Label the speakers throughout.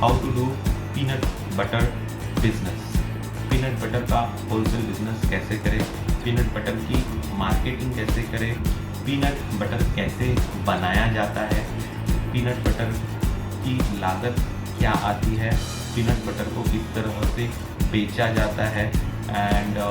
Speaker 1: How to do peanut butter business. Peanut butter का wholesale business कैसे करें, peanut butter की मार्केटिंग कैसे करें, पीनट बटर कैसे बनाया जाता है, पीनट बटर की लागत क्या आती है, पीनट बटर को किस तरह से बेचा जाता है एंड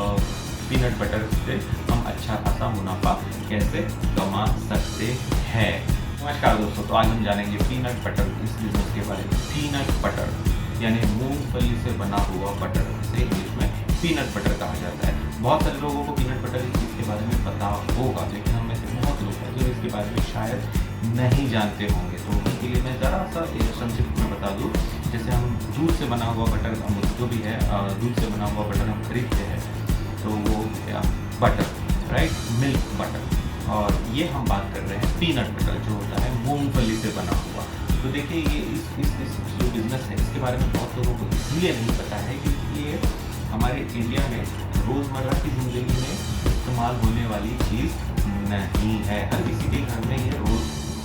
Speaker 1: पीनट बटर से हम अच्छा खासा मुनाफा कैसे कमा सकते हैं। नमस्कार दोस्तों, तो आज हम जानेंगे पीनट बटर इस बिजनेस के बारे में। पीनट बटर यानी मूंगफली से बना हुआ बटर, इसे इंग्लिश में पीनट बटर कहा जाता है। बहुत सारे लोगों को पीनट बटर इस चीज़ के बारे में पता होगा, लेकिन हम में से बहुत लोग हैं जो इसके बारे में शायद नहीं जानते होंगे। तो उनके लिए मैं ज़रा सा संक्षिप्त में बता दूँ। जैसे हम दूध से बना हुआ बटर, जो भी है दूध से बना हुआ बटर हम खरीदते हैं, तो वो क्या बटर, राइट, मिल्क बटर। और ये हम बात कर रहे हैं पीनट बटर जो होता है मूंगफली से बना हुआ। तो देखिए ये इस जो बिज़नेस है इसके बारे में बहुत लोगों को इसलिए नहीं पता है क्योंकि ये हमारे इंडिया में रोज़मर्रा की ज़िंदगी में इस्तेमाल होने वाली चीज़ नहीं है। हर किसी के घर में ये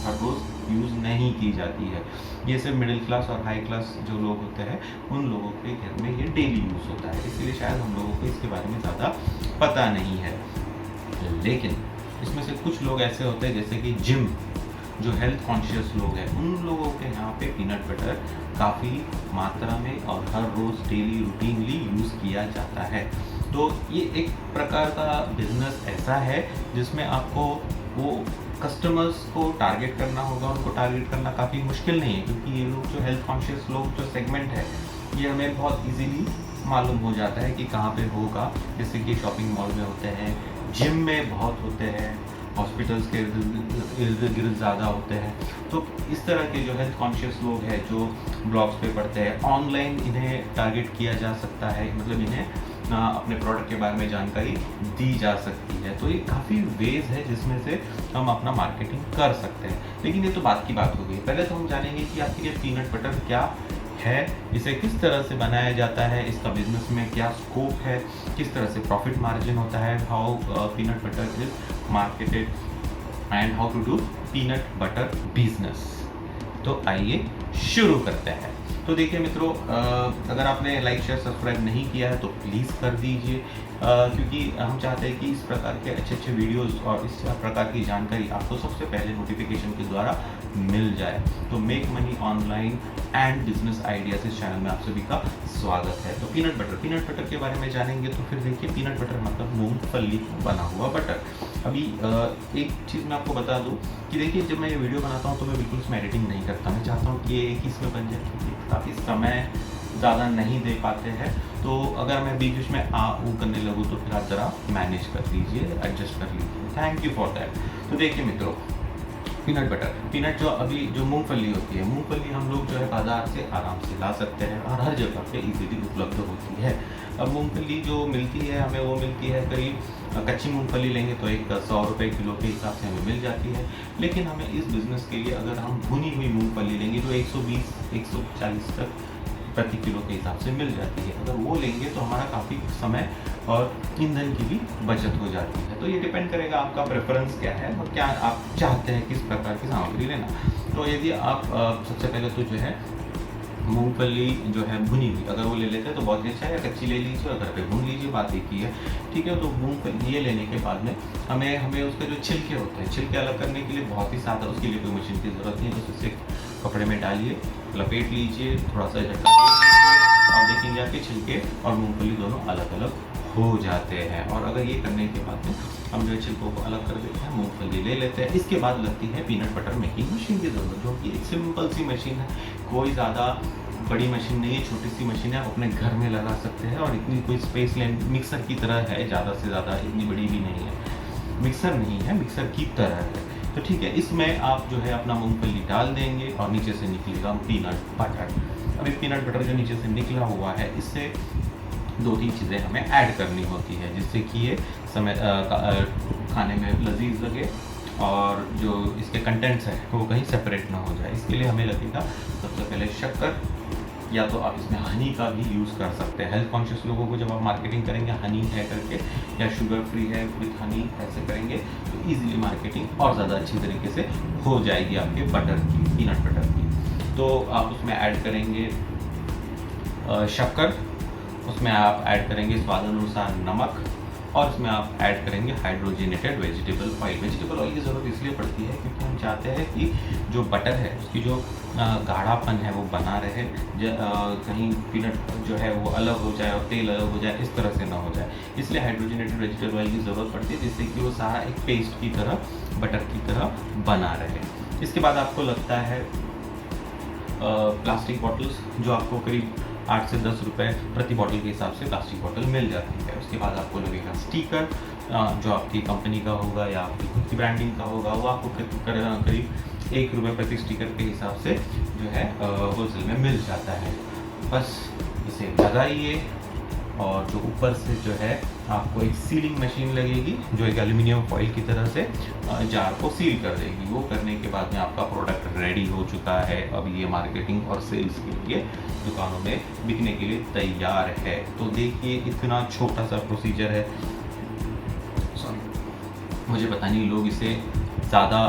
Speaker 1: हर रोज़ यूज़ नहीं की जाती है। ये सिर्फ मिडिल क्लास और हाई क्लास जो लोग होते हैं उन लोगों के घर में ये डेली यूज़ होता है, इसलिए शायद हम लोगों को इसके बारे में ज़्यादा पता नहीं है। लेकिन इसमें से कुछ लोग ऐसे होते हैं जैसे कि जिम, जो हेल्थ कॉन्शियस लोग हैं, उन लोगों के यहाँ पे पीनट बटर काफ़ी मात्रा में और हर रोज़ डेली रूटीनली यूज़ किया जाता है। तो ये एक प्रकार का बिजनेस ऐसा है जिसमें आपको वो कस्टमर्स को टारगेट करना होगा। उनको टारगेट करना काफ़ी मुश्किल नहीं है क्योंकि ये लोग जो हेल्थ कॉन्शियस लोग जो सेगमेंट है ये हमें बहुत इजीली मालूम हो जाता है कि कहाँ पे होगा। जैसे कि शॉपिंग मॉल में होते हैं, जिम में बहुत होते हैं, हॉस्पिटल्स के इर्द गिर्द ज़्यादा होते हैं। तो इस तरह के जो हेल्थ कॉन्शियस लोग हैं जो ब्लॉग्स पे पढ़ते हैं, ऑनलाइन इन्हें टारगेट किया जा सकता है, मतलब इन्हें अपने प्रोडक्ट के बारे में जानकारी दी जा सकती है। तो ये काफ़ी वेज है जिसमें से हम अपना मार्केटिंग कर सकते हैं। लेकिन ये तो बात की बात हो गई। पहले तो हम जानेंगे कि आखिर ये पीनट बटर क्या है, इसे किस तरह से बनाया जाता है, इसका बिजनेस में क्या स्कोप है, किस तरह से प्रॉफिट मार्जिन होता है, how peanut butter is marketed and how to do peanut butter business. तो आइए शुरू करते हैं। तो देखिए मित्रों, अगर आपने लाइक शेयर सब्सक्राइब नहीं किया है तो प्लीज़ कर दीजिए, क्योंकि हम चाहते हैं कि इस प्रकार के अच्छे अच्छे वीडियोस और इस प्रकार की जानकारी आपको सबसे पहले नोटिफिकेशन के द्वारा मिल जाए। तो make money online and business ideas इस चैनल में आप सभी का स्वागत है। तो पीनट बटर के बारे में जानेंगे। तो फिर देखिए, पीनट बटर मतलब मूंगफली बना हुआ बटर। अभी एक चीज़ मैं आपको बता दूं कि देखिए, जब मैं ये वीडियो बनाता हूँ तो मैं बिल्कुल इसमें एडिटिंग नहीं करता। मैं चाहता हूँ कि एक ही इसमें बन जाए, काफ़ी समय ज़्यादा नहीं दे पाते हैं। तो अगर मैं बीच बीच में वो करने लगूँ तो फिर आप ज़रा मैनेज कर लीजिए, एडजस्ट कर लीजिए। Thank you for that. तो देखिए मित्रों, पीनट बटर, पीनट जो मूंगफली होती है, मूंगफली हम लोग जो है बाज़ार से आराम से ला सकते हैं और हर जगह पे इजीली उपलब्ध होती है। अब मूंगफली जो मिलती है हमें, वो मिलती है करीब, कच्ची मूंगफली लेंगे तो एक 100 रुपये किलो के हिसाब से हमें मिल जाती है। लेकिन हमें इस बिज़नेस के लिए अगर हम भुनी हुई मूंगफली लेंगे तो 120-140 तक प्रति किलो के हिसाब से मिल जाती है। अगर वो लेंगे तो हमारा काफ़ी समय और ईंधन की भी बचत हो जाती है। तो ये डिपेंड करेगा आपका प्रेफरेंस क्या है और क्या आप चाहते हैं, किस प्रकार की सामग्री लेना। तो यदि आप सबसे पहले तो जो है मूंगफली जो है भुनी हुई अगर वो ले लेते हैं तो बहुत ही अच्छा है, या कच्ची ले लीजिए और घर पे भून लीजिए, बात एक ही है। ठीक है, तो मूंगफली ये लेने के बाद में हमें उसके जो छिलके होते हैं, छिलके अलग करने के लिए बहुत ही सादा, उसके लिए कोई मशीन की ज़रूरत नहीं है। बस उसे कपड़े में डालिए, लपेट लीजिए, थोड़ा सा झटका और देखेंगे आपके छिलके और मूंगफली दोनों अलग अलग हो जाते हैं। और अगर ये करने के बाद में हम जो छिलकों को अलग कर देते हैं, मूंगफली ले लेते हैं, इसके बाद लगती है पीनट बटर मेकिंग मशीन की ज़रूरत, जो कि एक सिंपल सी मशीन है, कोई ज़्यादा बड़ी मशीन नहीं है, छोटी सी मशीन है, आप अपने घर में लगा सकते हैं। और इतनी कोई स्पेस लेने, मिक्सर की तरह है, ज़्यादा से ज़्यादा, इतनी बड़ी भी नहीं है, मिक्सर नहीं है, मिक्सर की तरह है। तो ठीक है, इसमें आप जो है अपना मूंगफली डाल देंगे और नीचे से निकलेगा पीनट बटर। अभी पीनट बटर जो नीचे से निकला हुआ है, इससे 2-3 चीज़ें हमें ऐड करनी होती है जिससे कि ये समय खाने में लजीज लगे और जो इसके कंटेंट्स हैं वो कहीं सेपरेट ना हो जाए। इसके लिए हमें लगेगा सबसे पहले शक्कर, या तो आप इसमें हनी का भी यूज़ कर सकते हैं। हेल्थ कॉन्शियस लोगों को जब आप मार्केटिंग करेंगे हनी है करके या शुगर फ्री है विथ हनी ऐसे करेंगे तो ईजिली मार्केटिंग और ज़्यादा अच्छी तरीके से हो जाएगी आपके बटर की, पीनट बटर की। तो आप उसमें ऐड करेंगे शक्कर, उसमें आप ऐड करेंगे स्वाद अनुसार नमक, और उसमें आप ऐड करेंगे hydrogenated vegetable oil. Vegetable oil की ज़रूरत इसलिए पड़ती है क्योंकि हम चाहते हैं कि जो बटर है उसकी जो गाढ़ापन है वो बना रहे, कहीं पीनट जो है वो अलग हो जाए और तेल अलग हो जाए, इस तरह से ना हो जाए। इसलिए हाइड्रोजनेटेड वेजिटेबल ऑयल की ज़रूरत पड़ती है, जिससे कि वो सारा एक पेस्ट की तरह, बटर की तरह बना रहे। इसके बाद आपको लगता है प्लास्टिक बॉटल्स, जो आपको करीब 8 से 10 रुपए प्रति बॉटल के हिसाब से प्लास्टिक बॉटल मिल जाती है। उसके बाद आपको लगेगा स्टिकर, जो आपकी कंपनी का होगा या आपकी खुद की ब्रांडिंग का होगा, वो आपको करीब 1 रुपये प्रति स्टिकर के हिसाब से जो है होलसेल में मिल जाता है। बस इसे लगाइए, और जो ऊपर से जो है आपको एक सीलिंग मशीन लगेगी जो एक एल्युमिनियम फॉइल की तरह से जार को सील कर देगी। वो करने के बाद में आपका प्रोडक्ट रेडी हो चुका है। अब ये मार्केटिंग और सेल्स के लिए दुकानों में बिकने के लिए तैयार है। तो देखिए इतना छोटा सा प्रोसीजर है, मुझे पता नहीं लोग इसे ज़्यादा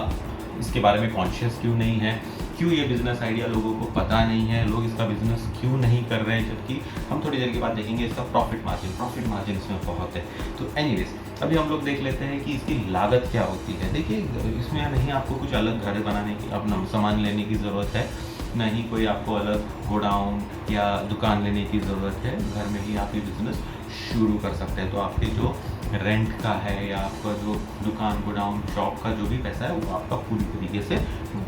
Speaker 1: इसके बारे में कॉन्शियस क्यों नहीं है, क्यों ये बिज़नेस आइडिया लोगों को पता नहीं है, लोग इसका बिज़नेस क्यों नहीं कर रहे हैं, जबकि हम थोड़ी देर के बाद देखेंगे इसका प्रॉफिट मार्जिन इसमें बहुत है। तो एनीवेज अभी हम लोग देख लेते हैं कि इसकी लागत क्या होती है। देखिए इसमें नहीं आपको कुछ अलग घर बनाने की, अपना सामान लेने की ज़रूरत है, ना ही कोई आपको अलग गोडाउन या दुकान लेने की ज़रूरत है। घर में ही आप ये बिज़नेस शुरू कर सकते हैं। तो आपके जो रेंट का है या आपका जो दुकान गोडाउन शॉप का जो भी पैसा है वो आपका पूरी तरीके से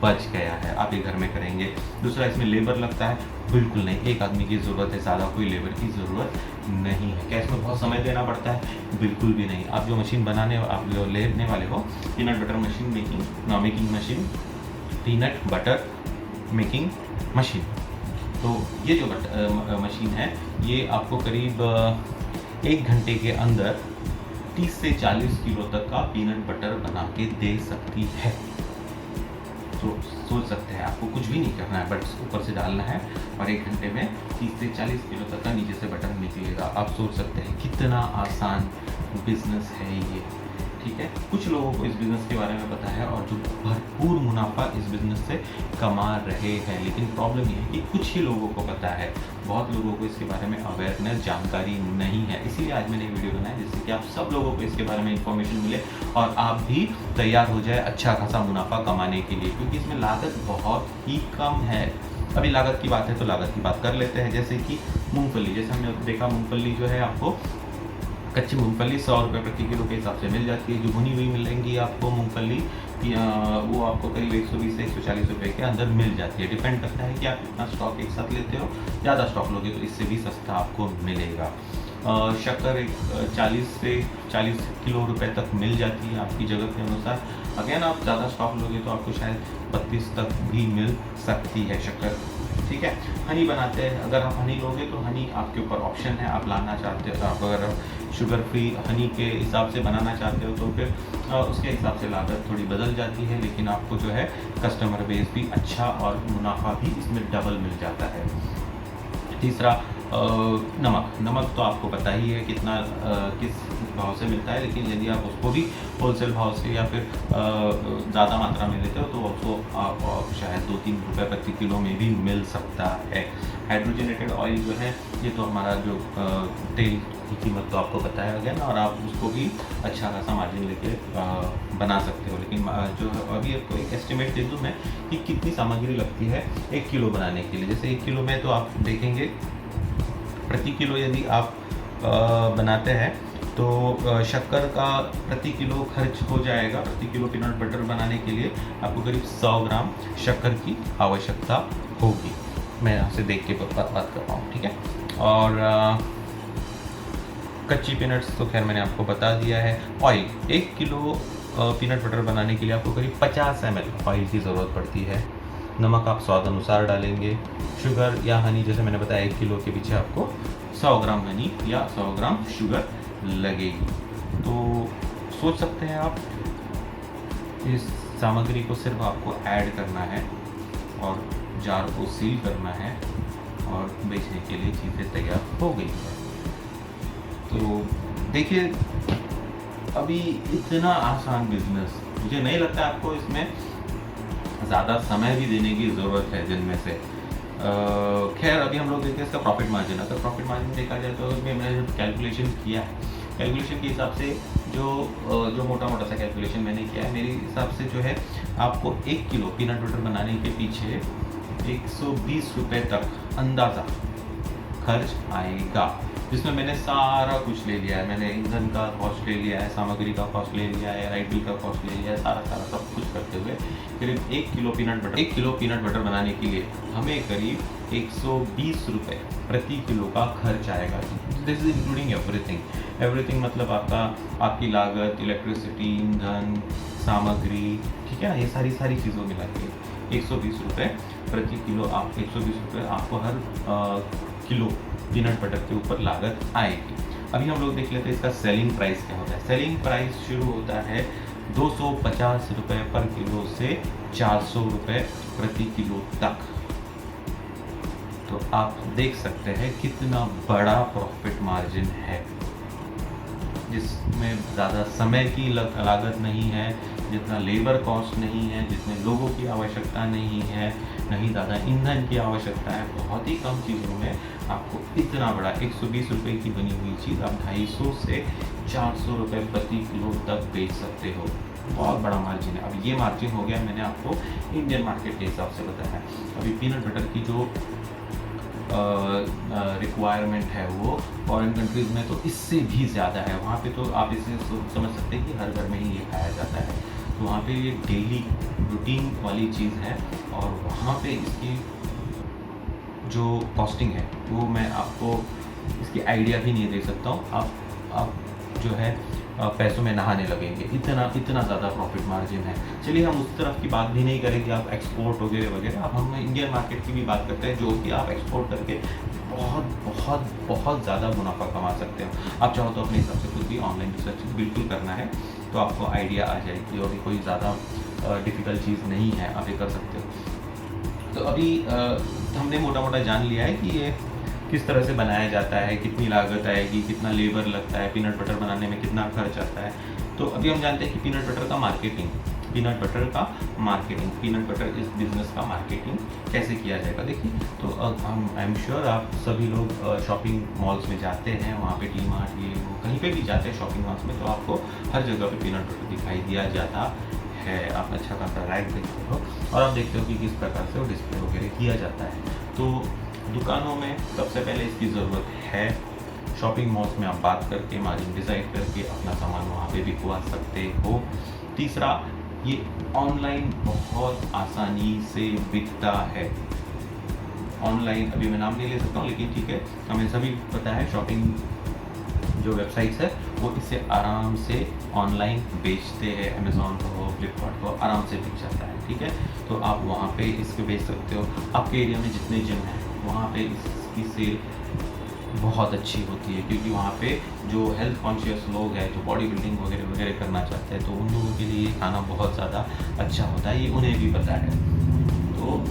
Speaker 1: बच गया है, आप ये घर में करेंगे। दूसरा, इसमें लेबर लगता है? बिल्कुल नहीं, एक आदमी की ज़रूरत है, ज़्यादा कोई लेबर की ज़रूरत नहीं है। क्या इसमें बहुत समय देना पड़ता है? बिल्कुल भी नहीं। आप जो मशीन बनाने, आप जो लेने वाले हो, peanut butter machine making machine, peanut butter making machine, तो ये जो मशीन है ये आपको करीब 1 घंटे के अंदर 30 से 40 किलो तक का पीनट बटर बना के दे सकती है। तो सोच सकते हैं आपको कुछ भी नहीं करना है, बट ऊपर से डालना है और 1 घंटे में 30 से 40 किलो तक का नीचे से बटर निकलेगा। आप सोच सकते हैं कितना आसान बिजनेस है ये, ठीक है। कुछ लोगों को इस बिज़नेस के बारे में पता है और जो भरपूर मुनाफा इस बिज़नेस से कमा रहे हैं, लेकिन प्रॉब्लम ये है कि कुछ ही लोगों को पता है, बहुत लोगों को इसके बारे में अवेयरनेस, जानकारी नहीं है। इसीलिए आज मैंने वीडियो बनाया जिससे कि आप सब लोगों को इसके बारे में इंफॉर्मेशन मिले और आप भी तैयार हो जाए अच्छा खासा मुनाफा कमाने के लिए, क्योंकि इसमें लागत बहुत ही कम है। अभी लागत की बात है तो लागत की बात कर लेते हैं। जैसे कि मूँगफली, जैसे हमने देखा मूँगफली जो है आपको कच्ची मूंगफली 100 रुपये प्रति किलो के हिसाब से मिल जाती है। जो भुनी हुई मिलेंगी आपको मूंगफली, वो आपको करीब 120 से 140 रुपये के अंदर मिल जाती है। डिपेंड करता है कि आप कितना स्टॉक एक साथ लेते हो, ज़्यादा स्टॉक लोगे तो इससे भी सस्ता आपको मिलेगा। शक्कर 40 से 40 किलो रुपए तक मिल जाती है आपकी जगह के अनुसार। अगेन आप ज़्यादा स्टॉक लोगे तो आपको शायद 32 तक भी मिल सकती है शक्कर, ठीक है। हनी बनाते हैं, अगर आप हनी लोगे तो हनी आपके ऊपर ऑप्शन है, आप लाना चाहते हो, आप अगर शुगर फ्री हनी के हिसाब से बनाना चाहते हो तो फिर उसके हिसाब से लागत थोड़ी बदल जाती है, लेकिन आपको जो है कस्टमर बेस भी अच्छा और मुनाफा भी इसमें डबल मिल जाता है। तीसरा, नमक तो आपको पता ही है कितना किस भाव से मिलता है, लेकिन यदि आप उसको भी होलसेल भाव से या फिर ज़्यादा मात्रा में लेते हो तो उसको आप शायद 2-3 रुपये प्रति किलो में भी मिल सकता है। हाइड्रोजनेटेड ऑयल जो है ये तो हमारा जो तेल की कीमत तो आपको बताया गया ना, और आप उसको भी अच्छा खासा मार्जिन लेके बना सकते हो। लेकिन जो अभी आपको एक एस्टिमेट दे दूँ मैं कि कितनी सामग्री लगती है 1 किलो बनाने के लिए। जैसे 1 किलो में तो आप देखेंगे प्रति किलो यदि आप बनाते हैं तो शक्कर का प्रति किलो खर्च हो जाएगा। प्रति किलो पीनट बटर बनाने के लिए आपको करीब 100 ग्राम शक्कर की आवश्यकता होगी। मैं यहाँ से देख के बात कर रहा हूँ, ठीक है। और कच्ची पीनट्स तो खैर मैंने आपको बता दिया है। ऑयल 1 किलो पीनट बटर बनाने के लिए आपको करीब 50 ml ऑयल की ज़रूरत पड़ती है। नमक आप स्वाद अनुसार डालेंगे। शुगर या हनी, जैसे मैंने बताया 1 किलो के पीछे आपको 100 ग्राम हनी या 100 ग्राम शुगर लगेगी। तो सोच सकते हैं आप, इस सामग्री को सिर्फ आपको ऐड करना है और जार को सील करना है और बेचने के लिए चीज़ें तैयार हो गई है। तो देखिए अभी इतना आसान बिजनेस मुझे नहीं लगता आपको इसमें ज़्यादा समय भी देने की ज़रूरत है दिन में से। खैर अभी हम लोग देखते हैं इसका प्रॉफिट मार्जिन। अगर प्रॉफिट मार्जिन देखा जाए तो अभी मैंने जो कैलकुलेशन किया है, कैलकुलेशन के हिसाब से जो मोटा सा कैलकुलेशन मैंने किया है, मेरे हिसाब से जो है आपको 1 किलो पीनट बटर बनाने के पीछे 120 रुपये तक अंदाज़ा खर्च आएगा, जिसमें मैंने सारा कुछ ले लिया है। मैंने ईंधन का कॉस्ट ले लिया है, सामग्री का कॉस्ट ले लिया है, राइट बिल का कॉस्ट ले लिया है, सारा सब कुछ करते हुए करीब 1 किलो पीनट बटर बनाने के लिए हमें करीब 120 रुपये प्रति किलो का खर्च आएगा। दिस इज इंक्लूडिंग एवरीथिंग मतलब आपकी लागत, इलेक्ट्रिसिटी, ईंधन, सामग्री, ठीक है ना, ये सारी चीज़ों मिला के 120 रुपये प्रति किलो 120 रुपये आपको हर किलो पीनट बटर के ऊपर लागत आएगी। अभी हम लोग देख लेते हैं इसका सेलिंग प्राइस क्या होता है। सेलिंग प्राइस शुरू होता है 250 रुपये पर किलो से 400 रुपये प्रति किलो तक। तो आप देख सकते हैं कितना बड़ा प्रॉफिट मार्जिन है, जिसमें ज़्यादा समय की लागत नहीं है, जितना लेबर कॉस्ट नहीं है, जितने लोगों की आवश्यकता नहीं है, नहीं ज़्यादा ईंधन की आवश्यकता है। बहुत ही कम चीज़ों में आपको इतना बड़ा 120 रुपये की बनी हुई चीज़ आप 250 से 400 रुपये प्रति किलो तक बेच सकते हो। बहुत बड़ा मार्जिन है। अब ये मार्जिन हो गया, मैंने आपको इंडियन मार्केट के हिसाब से बताया। अभी पीनट बटर की जो रिक्वायरमेंट है वो फॉरेन कंट्रीज़ में तो इससे भी ज़्यादा है। वहाँ पे तो आप इसे समझ सकते हैं कि हर घर में ही ये खाया जाता है, तो वहाँ पे ये डेली रूटीन वाली चीज़ है। और वहाँ पे इसकी जो कॉस्टिंग है वो मैं आपको इसकी आइडिया भी नहीं दे सकता हूँ। आप जो है पैसों में नहाने लगेंगे, इतना ज़्यादा प्रॉफिट मार्जिन है। चलिए हम उस तरफ की बात भी नहीं करेंगे, आप एक्सपोर्ट वगैरह। अब हम इंडियन मार्केट की भी बात करते हैं, जो कि आप एक्सपोर्ट करके बहुत ज़्यादा मुनाफा कमा सकते हो। आप चाहो तो अपने हिसाब से कुछ भी ऑनलाइन रिसर्च बिल्कुल करना है तो आपको आइडिया आ जाएगी, और कोई ज़्यादा डिफ़िकल्ट चीज़ नहीं है, आप ये कर सकते हो। तो अभी हमने मोटा जान लिया है कि ये किस तरह से बनाया जाता है, कितनी लागत आएगी, कितना लेबर लगता है, पीनट बटर बनाने में कितना खर्च आता है। तो अभी हम जानते हैं कि पीनट बटर इस बिज़नेस का मार्केटिंग कैसे किया जाएगा। देखिए, तो हम आई एम श्योर आप सभी लोग शॉपिंग मॉल्स में जाते हैं, वहाँ पे डी मार्ट ये वो कहीं पे भी जाते हैं शॉपिंग मॉल्स में, तो आपको हर जगह पे पीनट बटर दिखाई दिया जाता है। आप अच्छा खासा रैक देखते हो और आप देखते हो कि किस प्रकार से वो डिस्प्ले वगैरह किया जाता है। तो दुकानों में सबसे पहले इसकी ज़रूरत है। शॉपिंग मॉल्स में आप बात करके मार्जिन डिसाइड करके अपना सामान वहाँ पे बिकवा सकते हो। तीसरा, ये ऑनलाइन बहुत आसानी से बिकता है। ऑनलाइन अभी मैं नाम नहीं ले सकता हूँ, लेकिन ठीक है, हमें सभी पता है शॉपिंग जो वेबसाइट्स है वो इसे आराम से ऑनलाइन बेचते हैं। अमेज़ॉन को, फ्लिपकार्ट को आराम से बिक जाता है, ठीक है। तो आप वहाँ पे इसको बेच सकते हो। आपके एरिया में जितने जिम हैं वहाँ पे इसकी सेल बहुत अच्छी होती है, क्योंकि वहाँ पे जो हेल्थ कॉन्शियस लोग हैं, जो बॉडी बिल्डिंग वगैरह करना चाहते हैं, तो उन लोगों के लिए खाना बहुत ज़्यादा अच्छा होता है, ये उन्हें भी पता है। तो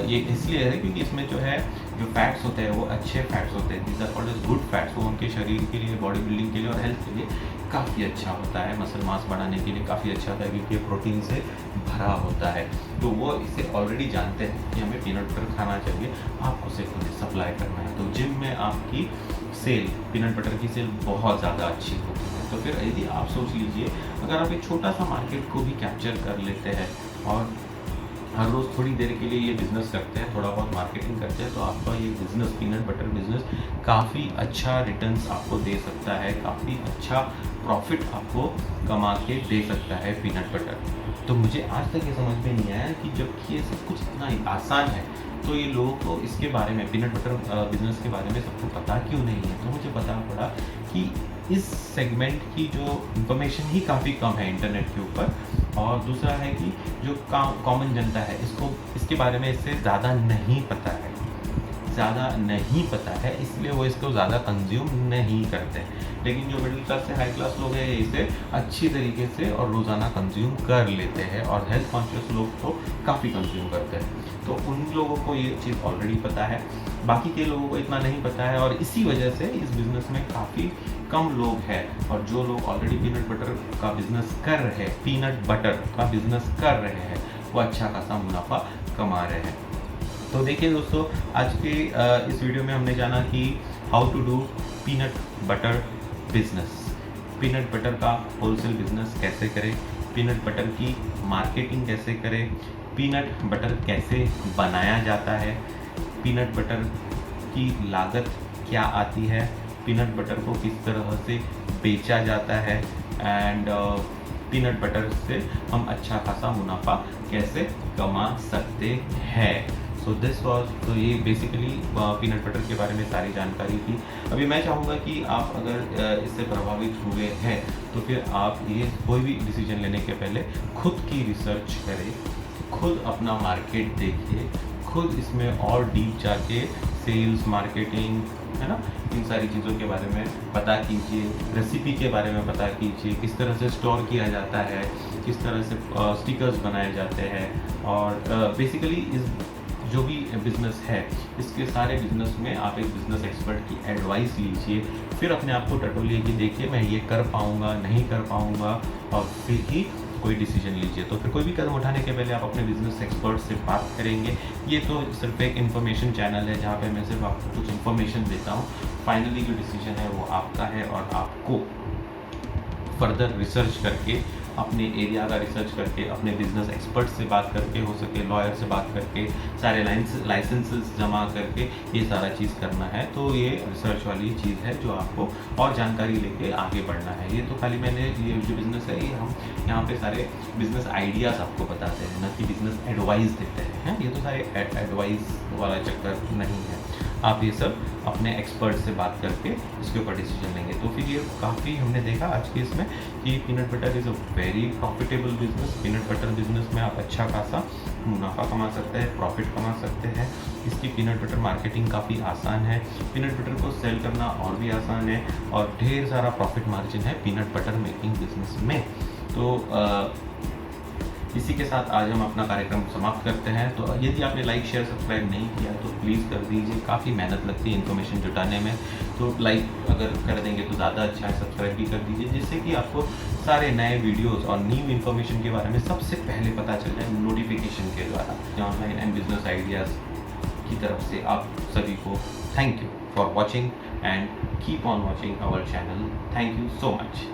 Speaker 1: ये इसलिए है क्योंकि इसमें जो फैट्स होते हैं वो अच्छे फैट्स होते हैं, these are called as good fats. वो उनके शरीर के लिए, बॉडी बिल्डिंग के लिए और हेल्थ के लिए काफ़ी अच्छा होता है, मसल मास बढ़ाने के लिए काफ़ी अच्छा होता है, क्योंकि ये प्रोटीन से भरा होता है। तो वो इसे ऑलरेडी जानते हैं कि हमें पीनट बटर खाना चाहिए, आपको सिर्फ उन्हें सप्लाई करना है। तो जिम में आपकी सेल, पीनट बटर की सेल बहुत ज़्यादा अच्छी होती है। तो फिर यदि आप सोच लीजिए, अगर आप एक छोटा सा मार्केट को भी कैप्चर कर लेते हैं और हर रोज़ थोड़ी देर के लिए ये बिज़नेस करते हैं, थोड़ा बहुत मार्केटिंग करते हैं, तो आपका ये बिज़नेस, पीनट बटर बिज़नेस काफ़ी अच्छा रिटर्न्स आपको दे सकता है, काफ़ी अच्छा प्रॉफिट आपको कमा के दे सकता है पीनट बटर। तो मुझे आज तक ये समझ में नहीं आया कि जबकि ये सब कुछ इतना आसान है, तो ये लोगों को इसके बारे में, पीनट बटर बिज़नेस के बारे में सबको पता क्यों नहीं है। तो मुझे पता पड़ा कि इस सेगमेंट की जो इन्फॉर्मेशन ही काफ़ी कम है इंटरनेट के ऊपर, और दूसरा है कि जो कॉमन जनता है इसके बारे में इससे ज़्यादा नहीं पता है, इसलिए वो इसको ज़्यादा कंज्यूम नहीं करते। लेकिन जो मिडिल क्लास से हाई क्लास लोग हैं, इसे अच्छी तरीके से और रोज़ाना कंज्यूम कर लेते हैं, और हेल्थ कॉन्शियस लोग तो काफ़ी कंज्यूम करते हैं। तो उन लोगों को ये चीज़ ऑलरेडी पता है, बाकी के लोगों को इतना नहीं पता है, और इसी वजह से इस बिज़नेस में काफ़ी कम लोग हैं। और जो लोग ऑलरेडी पीनट बटर का बिज़नेस कर रहे हैं, वो अच्छा खासा मुनाफा कमा रहे हैं। तो देखिए दोस्तों, आज के इस वीडियो में हमने जाना कि how to do peanut butter business. Peanut butter का होलसेल बिजनेस कैसे करें, पीनट बटर की मार्केटिंग कैसे करें, पीनट बटर कैसे बनाया जाता है, पीनट बटर की लागत क्या आती है, पीनट बटर को किस तरह से बेचा जाता है एंड पीनट बटर से हम अच्छा खासा मुनाफा कैसे कमा सकते हैं। सो दिस वॉज, तो ये बेसिकली पीनट बटर के बारे में सारी जानकारी थी। अभी मैं चाहूँगा कि आप अगर इससे प्रभावित हुए हैं तो फिर आप ये कोई भी डिसीजन लेने के पहले खुद की रिसर्च करें, खुद अपना मार्केट देखिए, खुद इसमें और डीप जाके सेल्स, मार्केटिंग, है ना, इन सारी चीज़ों के बारे में पता कीजिए, रेसिपी के बारे में पता कीजिए, किस तरह से स्टोर किया जाता है, किस तरह से स्टिकर्स बनाए जाते हैं और बेसिकली इस जो भी बिज़नेस है इसके सारे बिज़नेस में आप एक बिज़नेस एक्सपर्ट की एडवाइस लीजिए, फिर अपने आप को टटोलिए कि देखिए मैं ये कर पाऊँगा नहीं कर पाऊँगा और फिर ही कोई डिसीजन लीजिए। तो फिर कोई भी कदम उठाने के पहले आप अपने बिजनेस एक्सपर्ट से बात करेंगे। ये तो सिर्फ एक इन्फॉर्मेशन चैनल है जहाँ पे मैं सिर्फ आपको कुछ इन्फॉर्मेशन देता हूँ, फाइनली जो डिसीजन है वो आपका है और आपको फर्दर रिसर्च करके, अपने एरिया का रिसर्च करके, अपने बिजनेस एक्सपर्ट से बात करके, हो सके लॉयर से बात करके, सारे लाइसेंसेस जमा करके ये सारा चीज़ करना है। तो ये रिसर्च वाली चीज़ है जो आपको और जानकारी लेके आगे बढ़ना है। ये तो खाली मैंने ये जो बिज़नेस है ये हम यहाँ पे सारे बिज़नेस आइडियाज़ आपको बताते हैं, न कि बिज़नेस एडवाइस देते हैं। ये तो सारे एडवाइस वाला चक्कर नहीं है। आप ये सब अपने एक्सपर्ट से बात करके इसके ऊपर डिसीजन लेंगे। तो फिर ये काफ़ी हमने देखा आज के इसमें कि peanut butter is a very profitable business. Peanut butter business में आप अच्छा खासा मुनाफा कमा सकते हैं, प्रॉफिट कमा सकते हैं। इसकी पीनट बटर मार्केटिंग काफ़ी आसान है, पीनट बटर को सेल करना और भी आसान है और ढेर सारा प्रॉफिट मार्जिन है पीनट बटर मेकिंग बिजनेस में। तो इसी के साथ आज हम अपना कार्यक्रम समाप्त करते हैं। तो यदि आपने लाइक, शेयर, सब्सक्राइब नहीं किया तो प्लीज़ कर दीजिए, काफ़ी मेहनत लगती है इन्फॉर्मेशन जुटाने में। तो लाइक अगर कर देंगे तो ज़्यादा अच्छा है, सब्सक्राइब भी कर दीजिए जिससे कि आपको सारे नए वीडियोस और न्यू इन्फॉर्मेशन के बारे में सबसे पहले पता चल जाए नोटिफिकेशन के द्वारा। ऑनलाइन एंड बिजनेस आइडियाज़ की तरफ से आप सभी को thank you for watching and keep on watching our channel. Thank you so much.